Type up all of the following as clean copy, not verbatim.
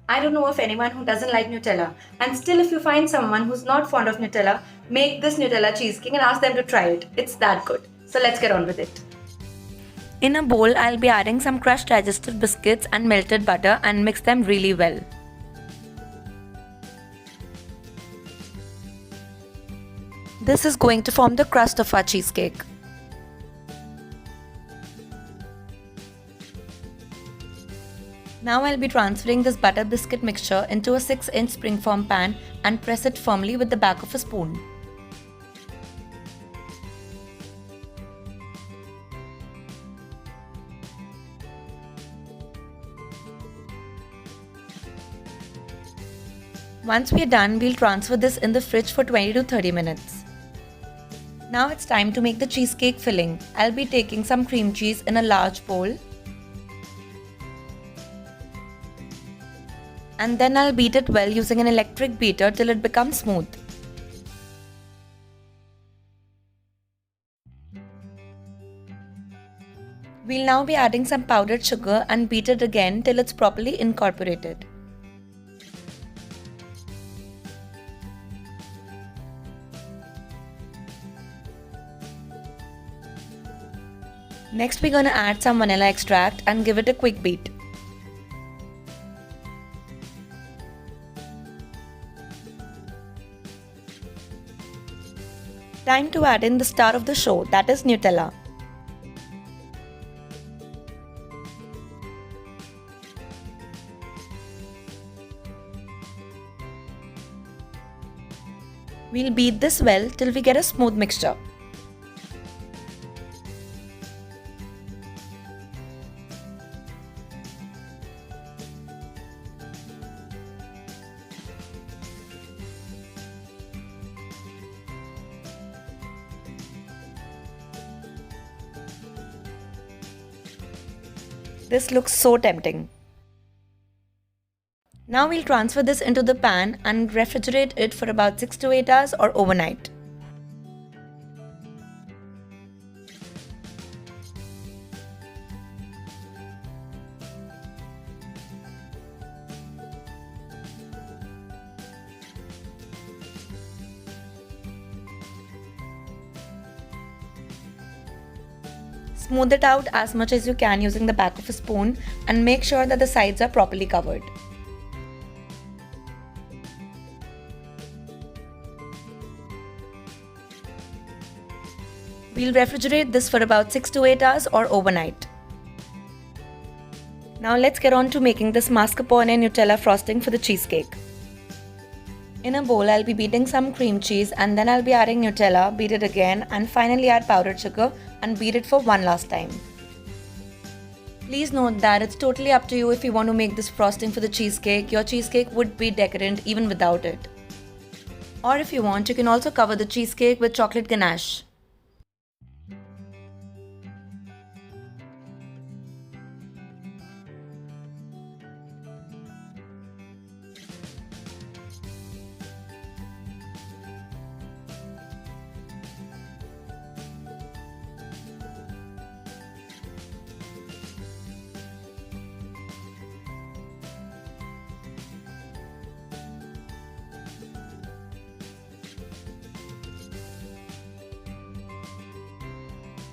I don't know of anyone who doesn't like Nutella. And still, if you find someone who's not fond of Nutella, make this Nutella cheesecake and ask them to try it. It's that good. So let's get on with it. In a bowl, I'll be adding some crushed digestive biscuits and melted butter and mix them really well. This is going to form the crust of our cheesecake. Now I'll be transferring this butter biscuit mixture into a 6-inch springform pan and press it firmly with the back of a spoon. Once we are done, we'll transfer this in the fridge for 20 to 30 minutes. Now it's time to make the cheesecake filling. I'll be taking some cream cheese in a large bowl. And then I'll beat it well using an electric beater till it becomes smooth. We'll now be adding some powdered sugar and beat it again till it's properly incorporated. Next we're gonna add some vanilla extract and give it a quick beat. Time to add in the star of the show, that is Nutella. We'll beat this well till we get a smooth mixture. This looks so tempting. Now we'll transfer this into the pan and refrigerate it for about 6 to 8 hours or overnight. Smooth it out as much as you can using the back of a spoon and make sure that the sides are properly covered. We'll refrigerate this for about 6 to 8 hours or overnight. Now let's get on to making this mascarpone and Nutella frosting for the cheesecake. In a bowl, I'll be beating some cream cheese and then I'll be adding Nutella, beat it again and finally add powdered sugar and beat it for one last time. Please note that it's totally up to you if you want to make this frosting for the cheesecake. Your cheesecake would be decadent even without it. Or if you want, you can also cover the cheesecake with chocolate ganache.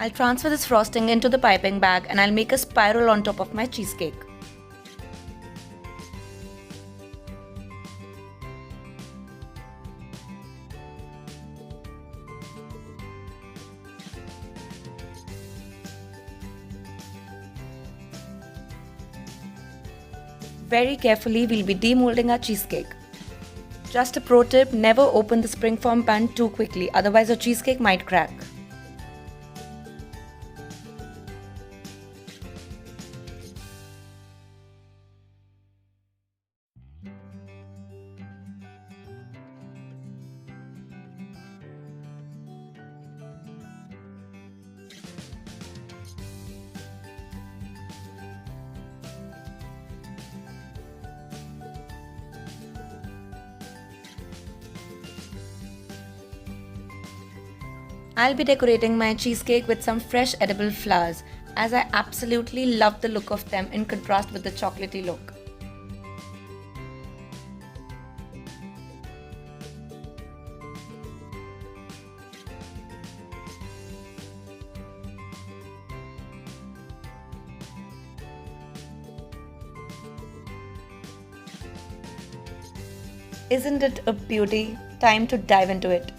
I'll transfer this frosting into the piping bag and I'll make a spiral on top of my cheesecake. Very carefully, we'll be demolding our cheesecake. Just a pro tip, never open the springform pan too quickly, otherwise your cheesecake might crack. I'll be decorating my cheesecake with some fresh edible flowers, as I absolutely love the look of them in contrast with the chocolatey look. Isn't it a beauty? Time to dive into it.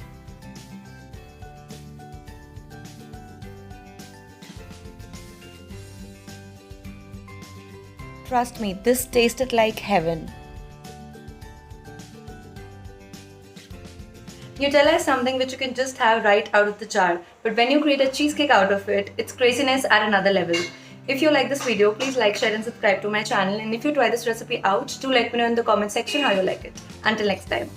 Trust me, this tasted like heaven. Nutella is something which you can just have right out of the jar, but when you create a cheesecake out of it, it's craziness at another level. If you like this video, please like, share and subscribe to my channel, and if you try this recipe out, do let me know in the comment section how you like it. Until next time.